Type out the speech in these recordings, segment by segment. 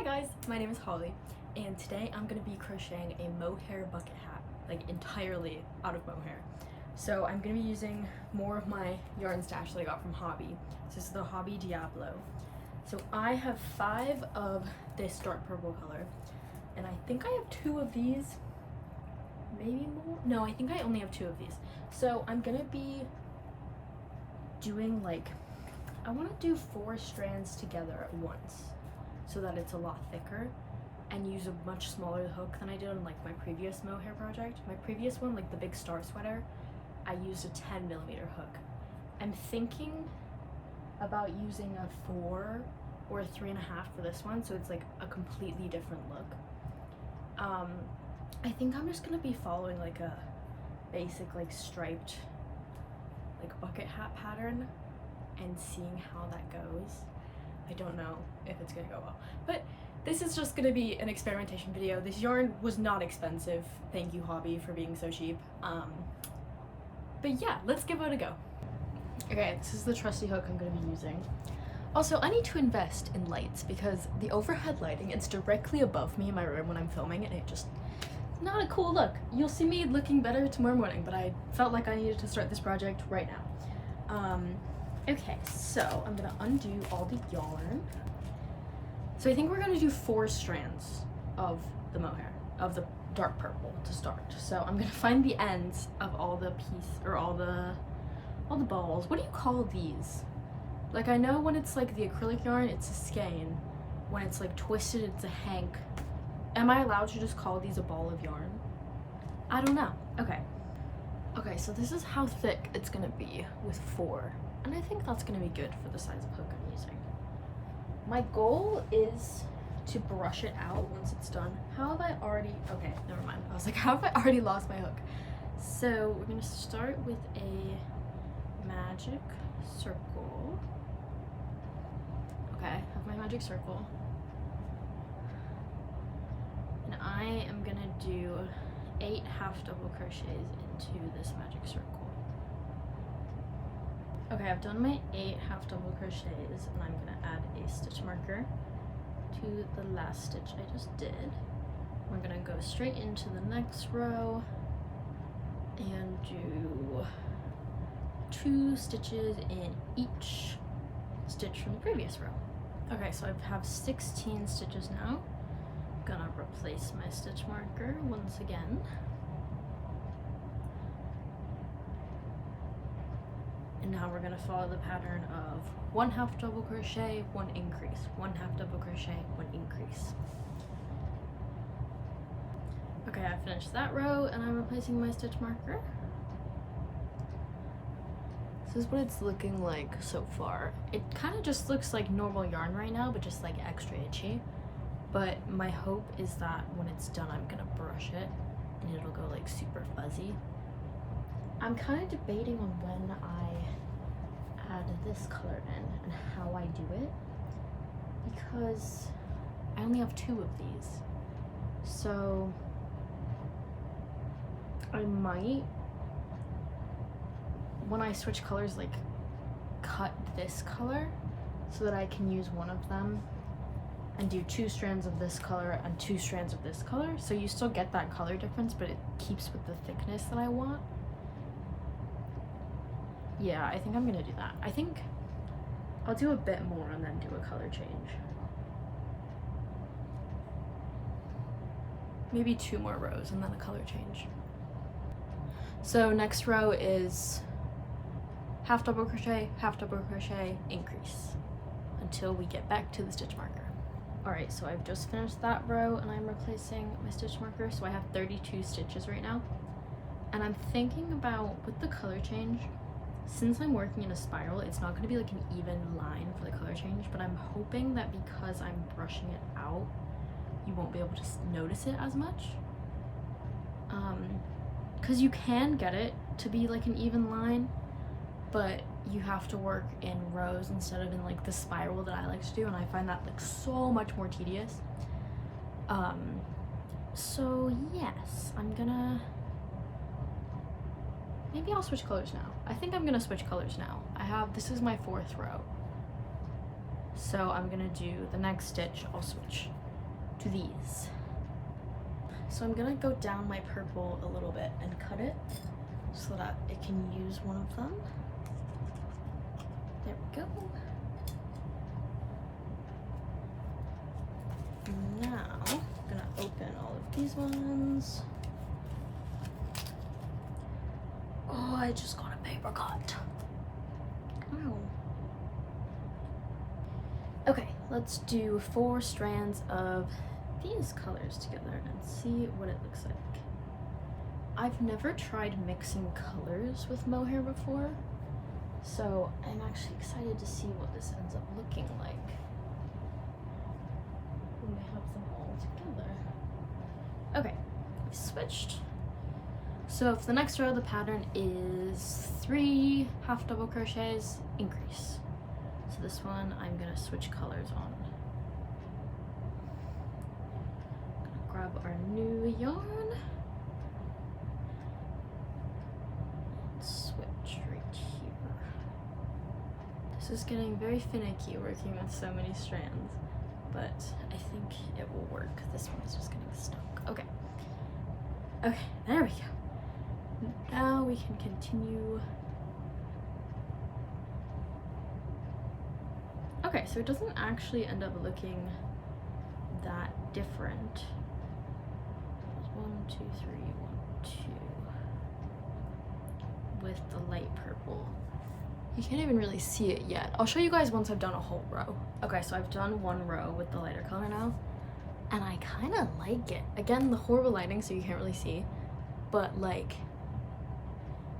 Hi guys, my name is Holly, and today I'm going to be crocheting a mohair bucket hat, like entirely out of mohair. So I'm going to be using more of my yarn stash that I got from Hobby. So this is the Hobby Diablo. So I have 5 of this dark purple color, and I think I have 2 of these, maybe more? No, I think I only have 2 of these. So I'm going to be doing I want to do 4 strands together at once, so that it's a lot thicker, and use a much smaller hook than I did on my previous mohair project. My previous one, the big star sweater, I used a 10mm hook. I'm thinking about using a 4 or a 3.5 for this one, so it's a completely different look. I think I'm just gonna be following a basic striped bucket hat pattern and seeing how that goes. I don't know if it's gonna go well, but this is just gonna be an experimentation video. This yarn was not expensive. Thank you, Hobby, for being so cheap. But yeah, let's give it a go. Okay, this is the trusty hook I'm gonna be using. Also, I need to invest in lights because the overhead lighting, it's directly above me in my room when I'm filming, and it just, not a cool look. You'll see me looking better tomorrow morning, but I felt like I needed to start this project right now. Okay, so I'm gonna undo all the yarn. So I think we're gonna do 4 strands of the mohair, of the dark purple to start. So I'm gonna find the ends of all the all the balls. What do you call these? I know when it's the acrylic yarn, it's a skein. When it's twisted, it's a hank. Am I allowed to just call these a ball of yarn? I don't know. Okay, so this is how thick it's gonna be with 4. And I think that's gonna be good for the size of hook I'm using. My goal is to brush it out once it's done. How have I already, okay, never mind. I was like, how have I already lost my hook? So we're gonna start with a magic circle. Okay, I have my magic circle. And I am gonna do 8 half double crochets into this magic circle. Okay, I've done my 8 half double crochets, and I'm gonna add a stitch marker to the last stitch I just did. We're gonna go straight into the next row and do 2 stitches in each stitch from the previous row. Okay, so I have 16 stitches now. I'm gonna replace my stitch marker once again. And now we're gonna follow the pattern of 1 half double crochet, 1 increase, 1 half double crochet, 1 increase. Okay, I finished that row and I'm replacing my stitch marker. This is what it's looking like so far. It kind of just looks like normal yarn right now, but just extra itchy. But my hope is that when it's done, I'm gonna brush it and it'll go super fuzzy. I'm kind of debating on when I add this color in and how I do it, because I only have 2 of these. So I might, when I switch colors, cut this color so that I can use one of them and do 2 strands of this color and 2 strands of this color. So you still get that color difference, but it keeps with the thickness that I want. Yeah, I think I'm gonna do that. I think I'll do a bit more and then do a color change. Maybe 2 more rows and then a color change. So next row is half double crochet, increase until we get back to the stitch marker. Alright, so I've just finished that row and I'm replacing my stitch marker, so I have 32 stitches right now. And I'm thinking about, with the color change, since I'm working in a spiral, it's not going to be an even line for the color change, but I'm hoping that because I'm brushing it out, you won't be able to notice it as much. Because you can get it to be an even line, but you have to work in rows instead of in the spiral that I like to do, and I find that so much more tedious. So yes, I'm gonna, maybe I'll switch colors now. I think I'm gonna switch colors now. This is my 4th row. So I'm gonna do the next stitch, I'll switch to these. So I'm gonna go down my purple a little bit and cut it so that it can use one of them. There we go. Now I'm gonna open all of these ones. Oh, I just got a paper cut. Ow. Okay, let's do 4 strands of these colors together and see what it looks like. I've never tried mixing colors with mohair before, so I'm actually excited to see what this ends up looking like when we have them all together. Okay, we switched. So for the next row, the pattern is 3 half double crochets, increase. So this one, I'm gonna switch colors on. Gonna grab our new yarn. Switch right here. This is getting very finicky working with so many strands, but I think it will work. This one is just getting stuck. Okay. Okay, there we go. Now we can continue. Okay, so it doesn't actually end up looking that different. 1, 2, 3, 1, 2. With the light purple. You can't even really see it yet. I'll show you guys once I've done a whole row. Okay, so I've done 1 row with the lighter color now, and I kind of like it. Again, the horrible lighting, so you can't really see, but like,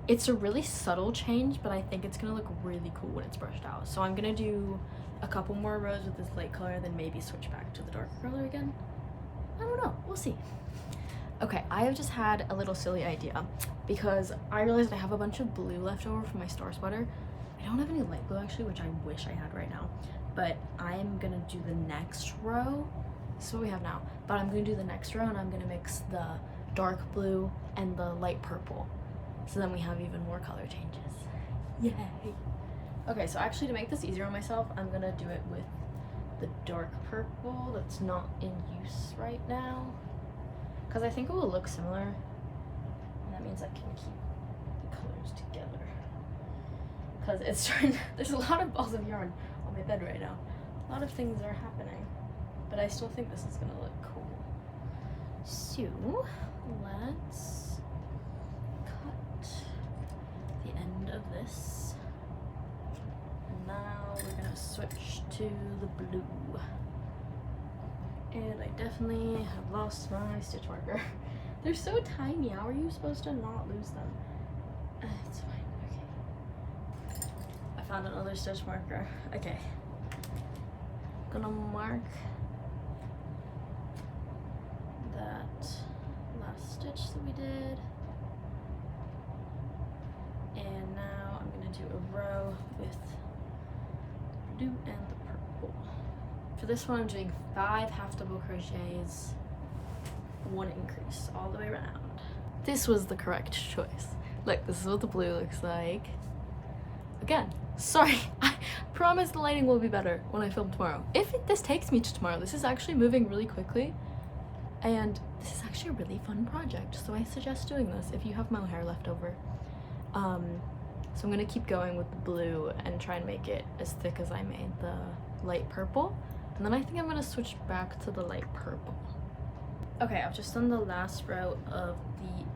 it's a really subtle change, but I think it's gonna look really cool when it's brushed out. So I'm gonna do a couple more rows with this light color, then maybe switch back to the darker color again. I don't know, we'll see. Okay, I have just had a little silly idea because I realized I have a bunch of blue left over from my star sweater. I don't have any light blue actually, which I wish I had right now, but I'm gonna do the next row. This is what we have now, but I'm gonna do the next row and I'm gonna mix the dark blue and the light purple. So then we have even more color changes. Yay! Okay, so actually to make this easier on myself, I'm gonna do it with the dark purple that's not in use right now, because I think it will look similar, and that means I can keep the colors together. Because it's starting, there's a lot of balls of yarn on my bed right now. A lot of things are happening, but I still think this is gonna look cool. So, let's cut the end of this. And now we're gonna switch to the blue. And I definitely have lost my stitch marker. They're so tiny. How are you supposed to not lose them? It's fine. Okay. I found another stitch marker. Okay. Gonna mark that last stitch that we did. And now I'm gonna do a row with blue and the purple. For this one, I'm doing 5 half double crochets, 1 increase all the way around. This was the correct choice. Look, this is what the blue looks like. Again, sorry, I promise the lighting will be better when I film tomorrow. If this takes me to tomorrow, this is actually moving really quickly, and this is actually a really fun project, so I suggest doing this if you have mohair left over. So I'm gonna keep going with the blue and try and make it as thick as I made the light purple. And then I think I'm gonna switch back to the light purple. Okay, I've just done the last row of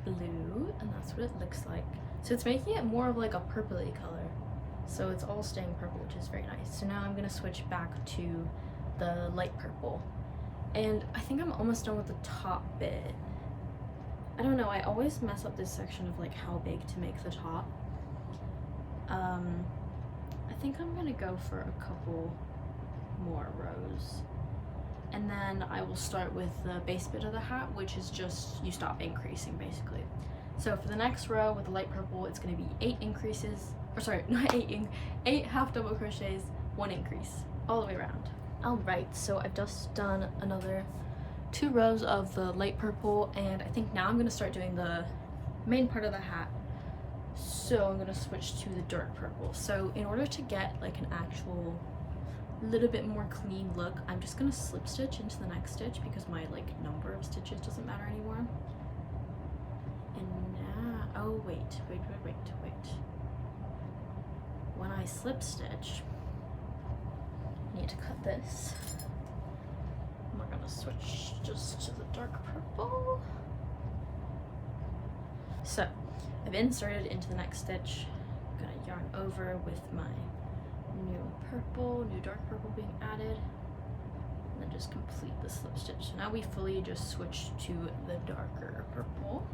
the blue, and that's what it looks like. So it's making it more of like a purpley color. So it's all staying purple, which is very nice. So now I'm gonna switch back to the light purple. And I think I'm almost done with the top bit. I don't know, I always mess up this section of like how big to make the top. I think I'm gonna go for a couple more rows, and then I will start with the base bit of the hat, which is just you stop increasing basically. So for the next row with the light purple, it's going to be 8 increases, or sorry, not 8 half double crochets, 1 increase all the way around. All right, so I've just done another 2 rows of the light purple, and I think now I'm going to start doing the main part of the hat. So I'm going to switch to the dark purple. So in order to get like an actual little bit more clean look, I'm just gonna slip stitch into the next stitch because my like number of stitches doesn't matter anymore. And now, oh wait. When I slip stitch, I need to cut this. And we're gonna switch just to the dark purple. So I've inserted into the next stitch. I'm gonna yarn over with my new dark purple being added, and then just complete the slip stitch. So now we fully just switched to the darker purple.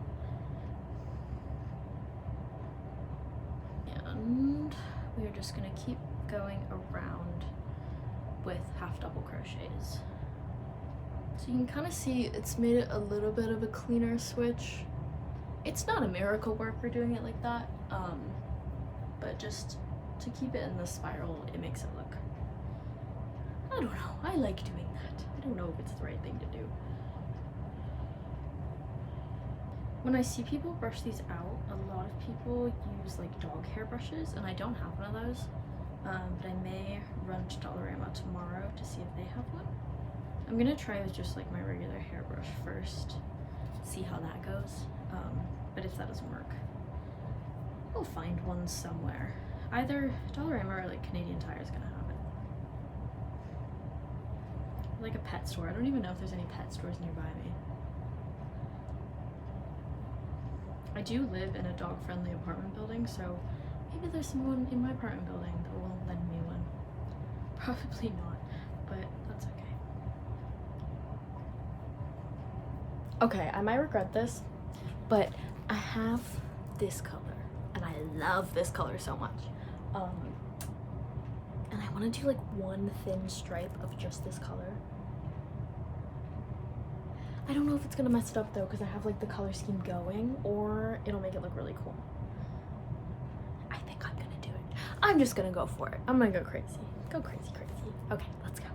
And we're just gonna keep going around with half double crochets. So you can kind of see it's made it a little bit of a cleaner switch. It's not a miracle work for doing it like that, but just to keep it in the spiral, it makes it look, I don't know, I like doing that. I don't know if it's the right thing to do. When I see people brush these out, a lot of people use like dog hair brushes, and I don't have one of those, but I may run to Dollarama tomorrow to see if they have one. I'm gonna try with just like my regular hairbrush first, see how that goes, but if that doesn't work, we'll find one somewhere. Either Dollarama or like Canadian Tire is gonna have it. Like a pet store. I don't even know if there's any pet stores nearby me. I do live in a dog-friendly apartment building, so maybe there's someone in my apartment building that will lend me one. Probably not, but that's okay. Okay, I might regret this, but I have this color, and I love this color so much. And I want to do like one thin stripe of just this color. I don't know if it's gonna mess it up though, because I have like the color scheme going, or it'll make it look really cool. I think I'm gonna do it. I'm just gonna go for it. I'm gonna go crazy. Go crazy. Okay, let's go.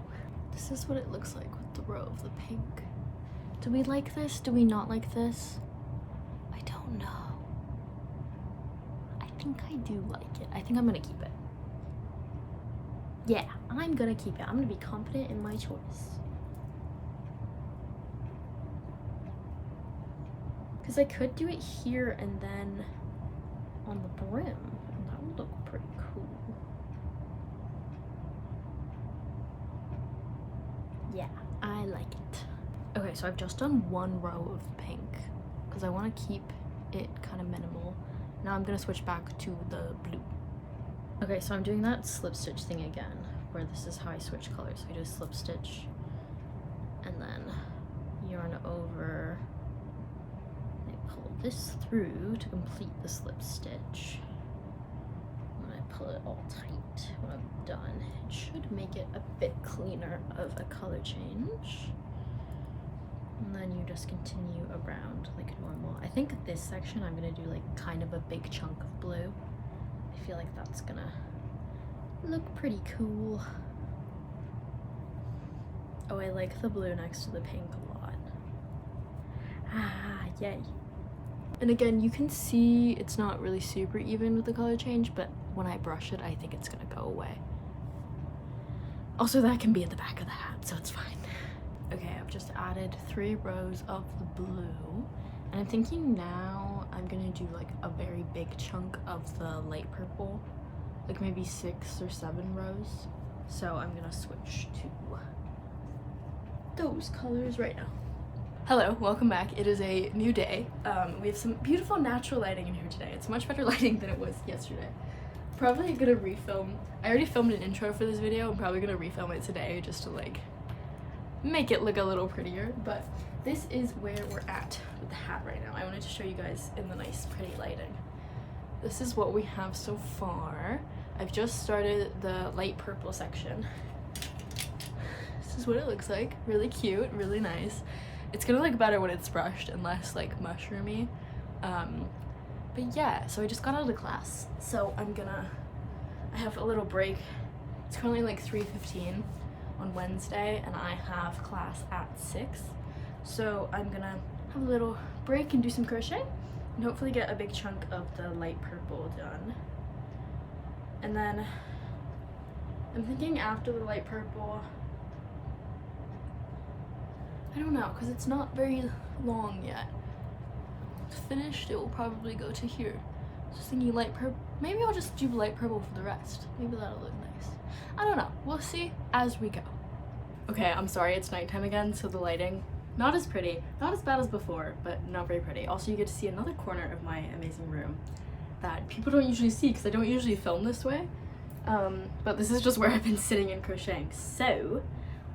This is what it looks like with the row of the pink. Do we like this? Do we not like this? I don't know. I think I do like it. I think I'm gonna keep it. Yeah, I'm gonna keep it. I'm gonna be confident in my choice. Because I could do it here and then on the brim, and that would look pretty cool. Yeah, I like it. Okay, so I've just done one row of pink because I want to keep it kind of minimal. Now I'm gonna switch back to the blue. Okay, so I'm doing that slip stitch thing again, where this is how I switch colors. So I do a slip stitch and then yarn over. I pull this through to complete the slip stitch. And I pull it all tight when I'm done. It should make it a bit cleaner of a color change. And then you just continue around like normal. I think this section I'm gonna do like kind of a big chunk of blue. I feel like that's gonna look pretty cool. Oh, I like the blue next to the pink a lot. Ah, yay. And again, you can see it's not really super even with the color change, but when I brush it, I think it's gonna go away. Also, that can be at the back of the hat, so it's fine. Okay, I've just added 3 rows of the blue, and I'm thinking now I'm gonna do like a very big chunk of the light purple, like maybe 6 or 7 rows. So I'm gonna switch to those colors right now. Hello, welcome back. It is a new day. We have some beautiful natural lighting in here today. It's much better lighting than it was yesterday. Probably gonna refilm. I already filmed an intro for this video. I'm probably gonna refilm it today just to like make it look a little prettier, but this is where we're at with the hat right now. I wanted to show you guys in the nice pretty lighting. This is what we have so far. I've just started the light purple section. This is what it looks like. Really cute, really nice. It's gonna look better when it's brushed and less like mushroomy. But yeah, so I just got out of class, so I have a little break. It's currently like 3:15 on Wednesday, and I have class at 6. So I'm gonna have a little break and do some crochet, and hopefully get a big chunk of the light purple done. And then I'm thinking after the light purple, I don't know, because it's not very long yet. Finished, it will probably go to here. Just thinking light purple. Maybe I'll just do light purple for the rest. Maybe that'll look nice. I don't know. We'll see as we go. Okay, I'm sorry, it's nighttime again, so the lighting, not as pretty. Not as bad as before, but not very pretty. Also, you get to see another corner of my amazing room that people don't usually see because I don't usually film this way. But this is just where I've been sitting and crocheting. So,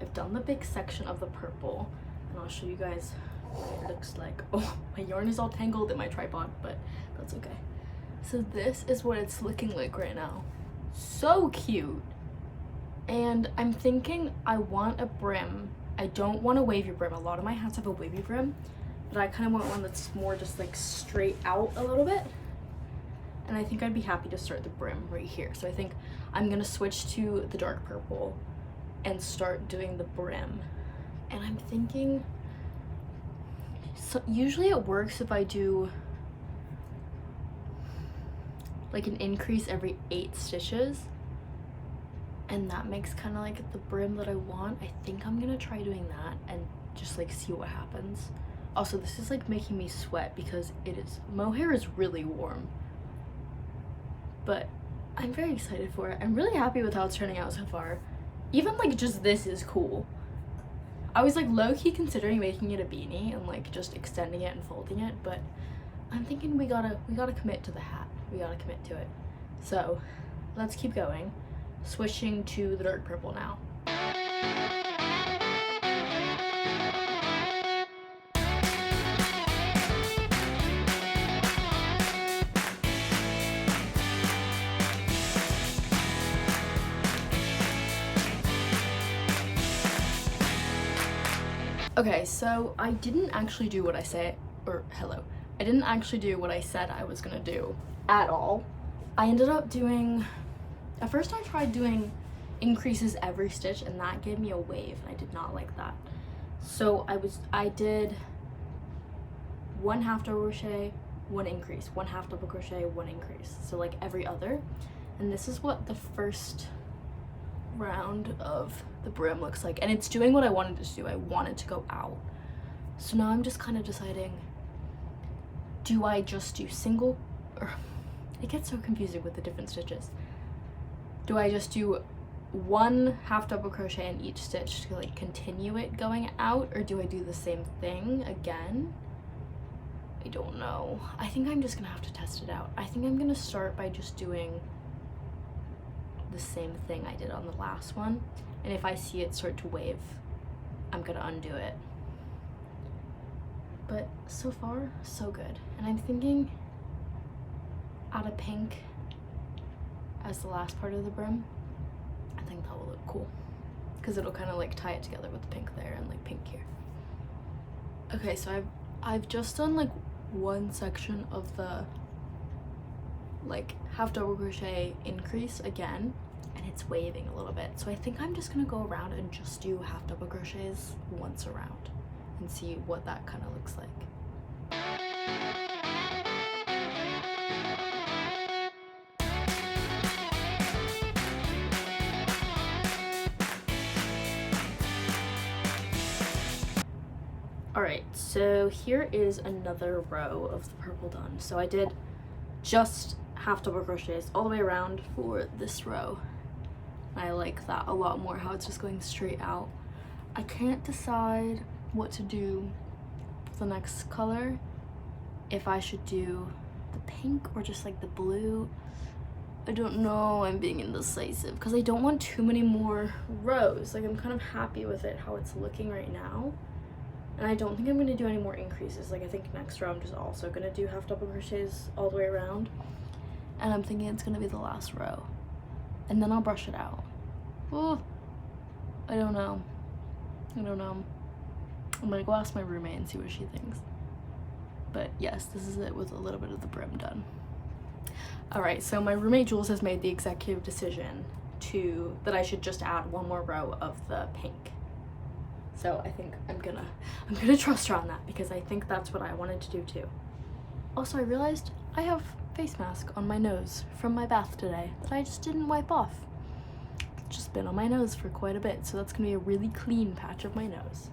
I've done the big section of the purple, and I'll show you guys what it looks like. Oh, my yarn is all tangled in my tripod, but that's okay. So this is what it's looking like right now. So cute. And I'm thinking I want a brim. I don't want a wavy brim. A lot of my hats have a wavy brim, but I kind of want one that's more just like straight out a little bit. And I think I'd be happy to start the brim right here. So I think I'm gonna switch to the dark purple and start doing the brim. And I'm thinking, so usually it works if I do like an increase every 8 stitches, and that makes kind of like the brim that I want. I think I'm gonna try doing that and just like see what happens. Also, this is like making me sweat because mohair is really warm, but I'm very excited for it. I'm really happy with how it's turning out so far. Even like just this is cool. I was like low-key considering making it a beanie and like just extending it and folding it, but I'm thinking we gotta commit to the hat. We gotta commit to it. So let's keep going. Switching to the dark purple now. Okay, so I didn't actually do what I said, I didn't actually do what I said I was gonna do at all. I ended up doing, at first I tried doing increases every stitch and that gave me a wave and I did not like that. So I did 1 half double crochet, 1 increase, 1 half double crochet, 1 increase. So like every other. And this is what the first round of the brim looks like, and it's doing what I wanted it to do. I wanted to go out. So now I'm just kind of deciding, do I just do single, or it gets so confusing with the different stitches. Do I just do 1 half double crochet in each stitch to like continue it going out, or do I do the same thing again? I don't know. I think I'm just gonna have to test it out. I think I'm gonna start by just doing the same thing I did on the last one, and if I see it start to wave, I'm gonna undo it. But so far, so good. And I'm thinking add a pink as the last part of the brim. I think that will look cool because it'll kind of like tie it together with the pink there and like pink here. Okay, so I've just done like 1 section of the like half double crochet increase again, and it's waving a little bit. So I think I'm just gonna go around and just do half double crochets once around and see what that kind of looks like. Alright, so here is another row of the purple done. So I did just half double crochets all the way around for this row. I like that a lot more, how it's just going straight out. I can't decide what to do for the next color, if I should do the pink or just like the blue. I don't know, I'm being indecisive because I don't want too many more rows. Like I'm kind of happy with it, how it's looking right now. And I don't think I'm going to do any more increases. Like I think next row I'm just also going to do half double crochets all the way around. And I'm thinking it's going to be the last row. And then I'll brush it out. Oh, I don't know. I'm going to go ask my roommate and see what she thinks. But yes, this is it with a little bit of the brim done. Alright, so my roommate Jules has made the executive decision that I should just add 1 more row of the pink. So I think I'm gonna trust her on that because I think that's what I wanted to do too. Also, I realized I have face mask on my nose from my bath today that I just didn't wipe off. just been on my nose for quite a bit, so that's gonna be a really clean patch of my nose.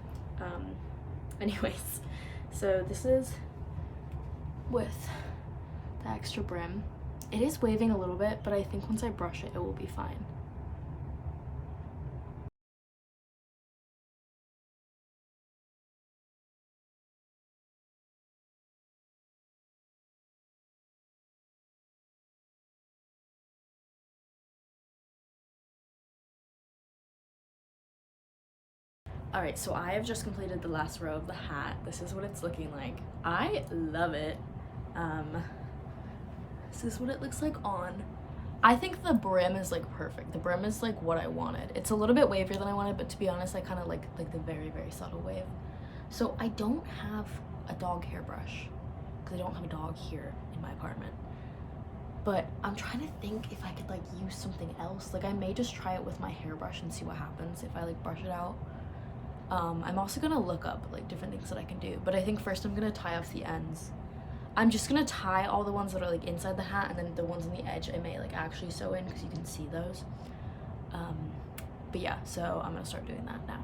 Anyways, so this is with the extra brim. It is waving a little bit, but I think once I brush it, it will be fine. Alright, so I have just completed the last row of the hat. This is what it's looking like. I love it. This is what it looks like on. I think the brim is like perfect. The brim is like what I wanted. It's a little bit wavier than I wanted, but to be honest, I kind of like the very, very subtle wave. So I don't have a dog hairbrush because I don't have a dog here in my apartment. But I'm trying to think if I could like use something else. Like I may just try it with my hairbrush and see what happens if I like brush it out. I'm also gonna look up like different things that I can do, but I think first I'm gonna tie off the ends. I'm just gonna tie all the ones that are like inside the hat, and then the ones on the edge I may like actually sew in because you can see those. But yeah, so I'm gonna start doing that now.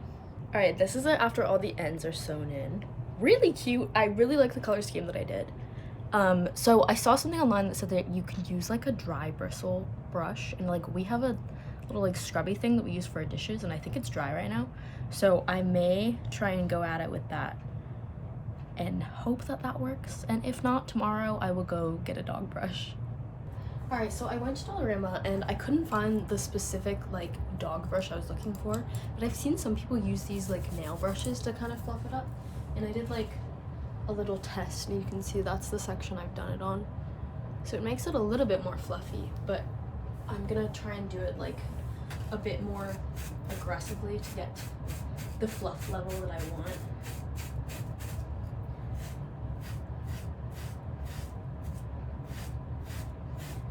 All right, this is it after all the ends are sewn in. Really cute. I really like the color scheme that I did. So I saw something online that said that you can use like a dry bristle brush, and like we have a little like scrubby thing that we use for our dishes, and I think it's dry right now, so I may try and go at it with that and hope that that works, and if not, tomorrow I will go get a dog brush. All right, so I went to Dollarama and I couldn't find the specific like dog brush I was looking for, but I've seen some people use these like nail brushes to kind of fluff it up, and I did like a little test, and you can see that's the section I've done it on, so it makes it a little bit more fluffy, but I'm gonna try and do it like a bit more aggressively to get the fluff level that I want.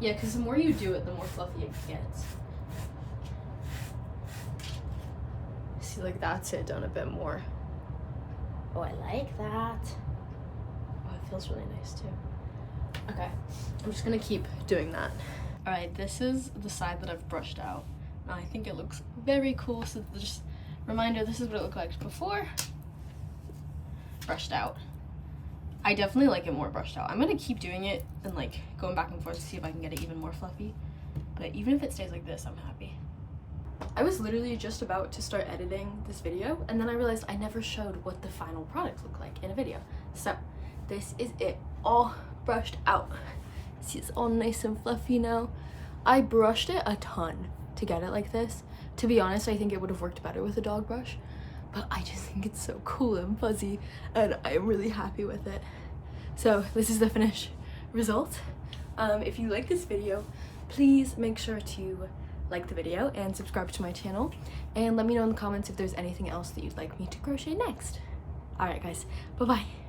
Yeah, because the more you do it, the more fluffy it gets. See, like that's it done a bit more. Oh, I like that. Oh, it feels really nice too. Okay, I'm just gonna keep doing that. All right, this is the side that I've brushed out. I think it looks very cool, so just reminder, this is what it looked like before. Brushed out. I definitely like it more brushed out. I'm gonna keep doing it and like going back and forth to see if I can get it even more fluffy. But even if it stays like this, I'm happy. I was literally just about to start editing this video, and then I realized I never showed what the final product looked like in a video. So this is it, all brushed out. See, it's all nice and fluffy now. I brushed it a ton to get it like this. To be honest, I think it would have worked better with a dog brush, but I just think it's so cool and fuzzy, and I'm really happy with it. So this is the finished result. If you like this video, please make sure to like the video and subscribe to my channel, and let me know in the comments if there's anything else that you'd like me to crochet next. All right guys, bye bye.